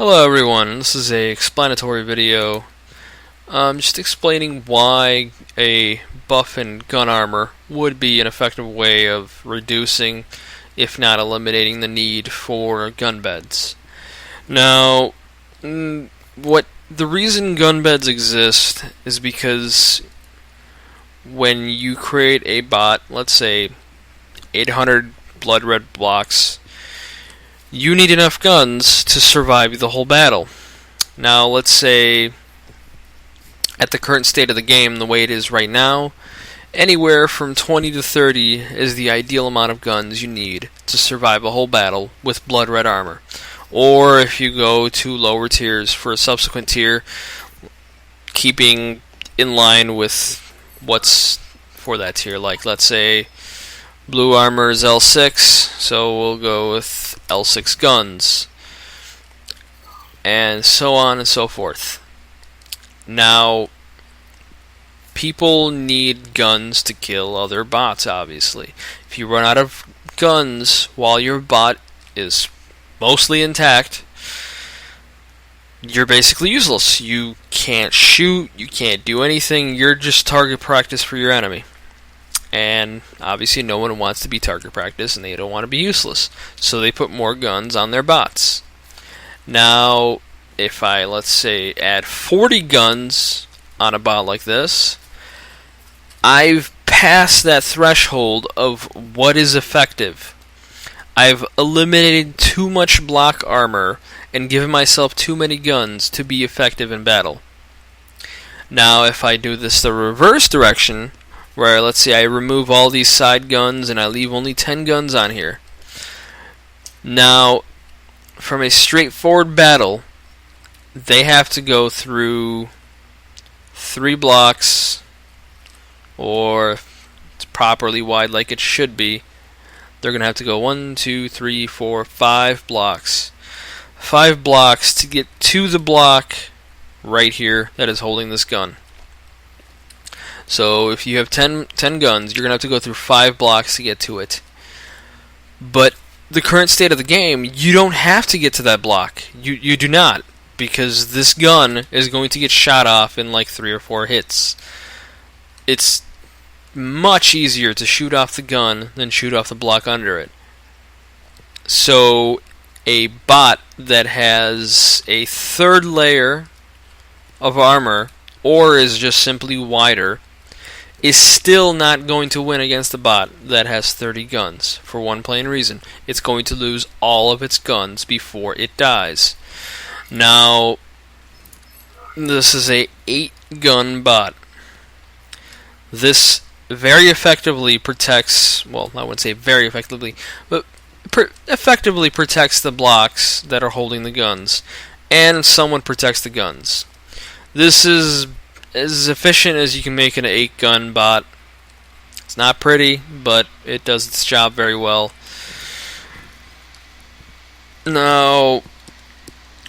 Hello everyone, this is a explanatory video. Just explaining why a buff in gun armor would be an effective way of reducing, if not eliminating, the need for gun beds. Now, what the reason gun beds exist is because when you create a bot, let's say 800 blood red blocks, you need enough guns to survive the whole battle. Now, let's say at the current state of the game, the way it is right now, anywhere from 20 to 30 is the ideal amount of guns you need to survive a whole battle with blood red armor. Or if you go to lower tiers for a subsequent tier, keeping in line with what's for that tier. Like, let's say blue armor is L6, so we'll go with L6 guns, and so on and so forth. Now, people need guns to kill other bots, obviously. If you run out of guns while your bot is mostly intact, you're basically useless. You can't shoot, you can't do anything, you're just target practice for your enemy. And obviously no one wants to be target practice and they don't want to be useless. So they put more guns on their bots. Now, if I, let's say, add 40 guns on a bot like this, I've passed that threshold of what is effective. I've eliminated too much block armor and given myself too many guns to be effective in battle. Now, if I do this the reverse direction, where let's say I remove all these side guns and I leave only 10 guns on here. Now, from a straightforward battle, they have to go through 3 blocks, or it's properly wide like it should be. They're going to have to go 1, 2, 3, 4, 5 blocks. 5 blocks to get to the block right here that is holding this gun. So if you have 10 guns, you're going to have to go through 5 blocks to get to it. But the current state of the game, you don't have to get to that block. You do not, because this gun is going to get shot off in like 3 or 4 hits. It's much easier to shoot off the gun than shoot off the block under it. So a bot that has a third layer of armor, or is just simply wider, is still not going to win against a bot that has 30 guns, for one plain reason. It's going to lose all of its guns before it dies. Now, this is a 8-gun bot. This very effectively protects, well, I wouldn't say very effectively, but effectively protects the blocks that are holding the guns, and someone protects the guns. This is as efficient as you can make an 8-gun bot. It's not pretty, but it does its job very well. Now,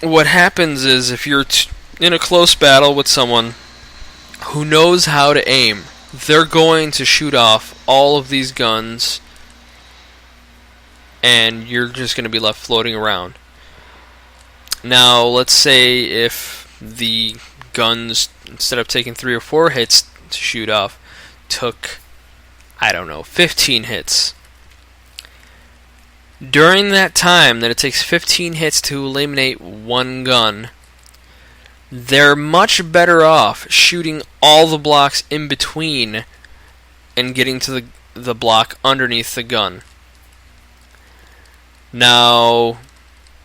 what happens is if you're in a close battle with someone who knows how to aim, they're going to shoot off all of these guns, and you're just going to be left floating around. Now, let's say if the guns, instead of taking 3 or 4 hits to shoot off, took, 15 hits. During that time that it takes 15 hits to eliminate one gun, they're much better off shooting all the blocks in between and getting to the block underneath the gun. Now,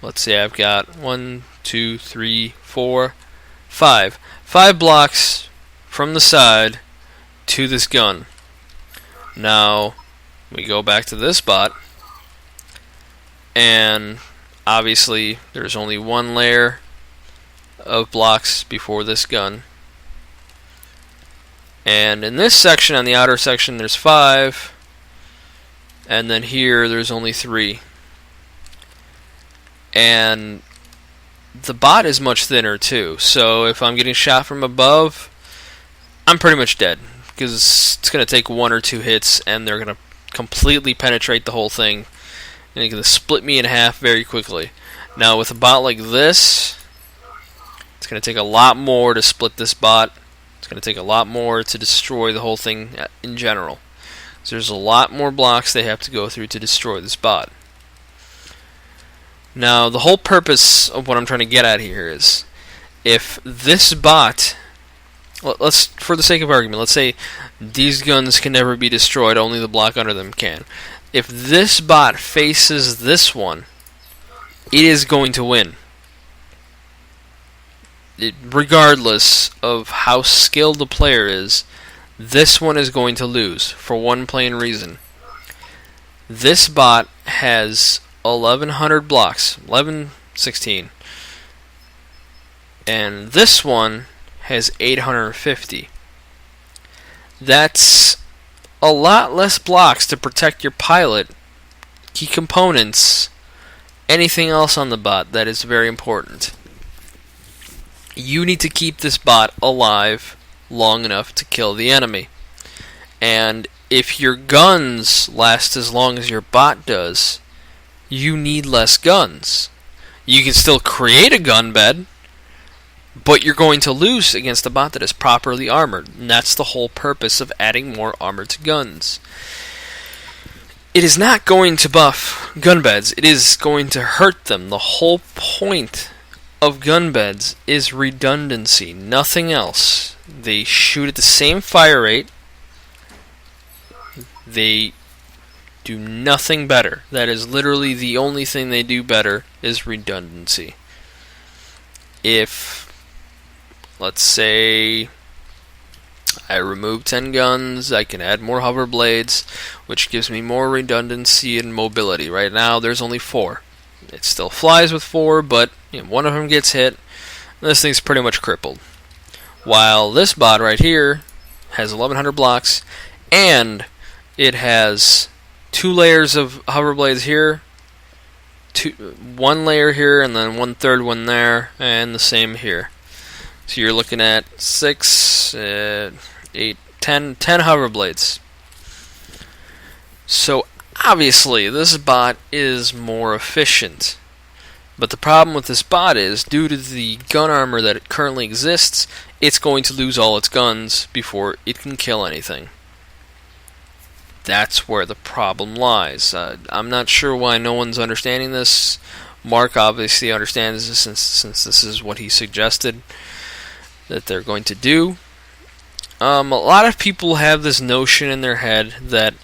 let's say I've got 1, 2, 3, 4, 5 blocks from the side to this gun. Now, we go back to this bot, and obviously there's only 1 layer of blocks before this gun. And in this section, on the outer section, there's 5, and then here there's only 3. And the bot is much thinner too, so if I'm getting shot from above, I'm pretty much dead, because it's going to take 1 or 2 hits and they're going to completely penetrate the whole thing, and they're going to split me in half very quickly. Now with a bot like this, it's going to take a lot more to split this bot. It's going to take a lot more to destroy the whole thing in general. So there's a lot more blocks they have to go through to destroy this bot. Now the whole purpose of what I'm trying to get at here is, if this bot, let's, for the sake of argument, let's say these guns can never be destroyed, only the block under them can. If this bot faces this one, it is going to win. Regardless of how skilled the player is, this one is going to lose for one plain reason. This bot has 1100 blocks, 1116, and this one has 850. That's a lot less blocks to protect your pilot, key components, anything else on the bot that is very important. You need to keep this bot alive long enough to kill the enemy. And if your guns last as long as your bot does, you need less guns. You can still create a gun bed, but you're going to lose against a bot that is properly armored. And that's the whole purpose of adding more armor to guns. It is not going to buff gun beds. It is going to hurt them. The whole point of gun beds is redundancy, nothing else. They shoot at the same fire rate. They do nothing better. That is literally the only thing they do better, is redundancy. If, let's say, I remove 10 guns, I can add more hover blades, which gives me more redundancy and mobility. Right now there's only 4. It still flies with 4, but one of them gets hit, this thing's pretty much crippled. While this bot right here has 1100 blocks, and it has 2 layers of hover blades here, 1 layer here, and then 1/3 one there, and the same here. So you're looking at 6, 8, 10 hover blades. So obviously this bot is more efficient. But the problem with this bot is, due to the gun armor that currently exists, it's going to lose all its guns before it can kill anything. That's where the problem lies. I'm not sure why no one's understanding this. Mark obviously understands this since this is what he suggested that they're going to do. A lot of people have this notion in their head that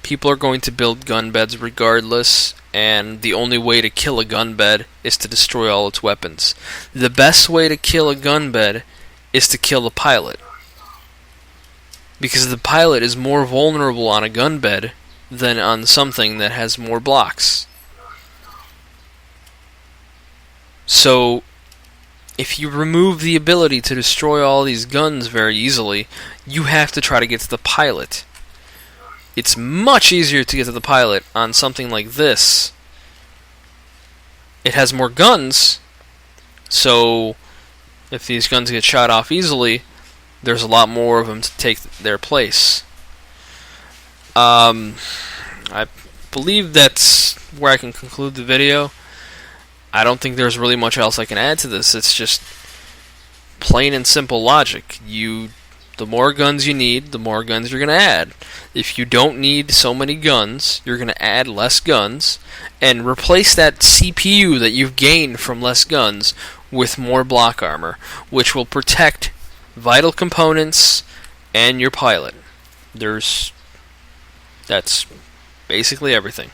people are going to build gun beds regardless, and the only way to kill a gun bed is to destroy all its weapons. The best way to kill a gun bed is to kill the pilot, because the pilot is more vulnerable on a gun bed than on something that has more blocks. So if you remove the ability to destroy all these guns very easily, you have to try to get to the pilot. It's much easier to get to the pilot on something like this. It has more guns, so if these guns get shot off easily, there's a lot more of them to take their place. I believe that's where I can conclude the video. I don't think there's really much else I can add to this. It's just plain and simple logic. The more guns you need, the more guns you're going to add. If you don't need so many guns, you're going to add less guns and replace that CPU that you've gained from less guns with more block armor, which will protect vital components and your pilot. That's basically everything.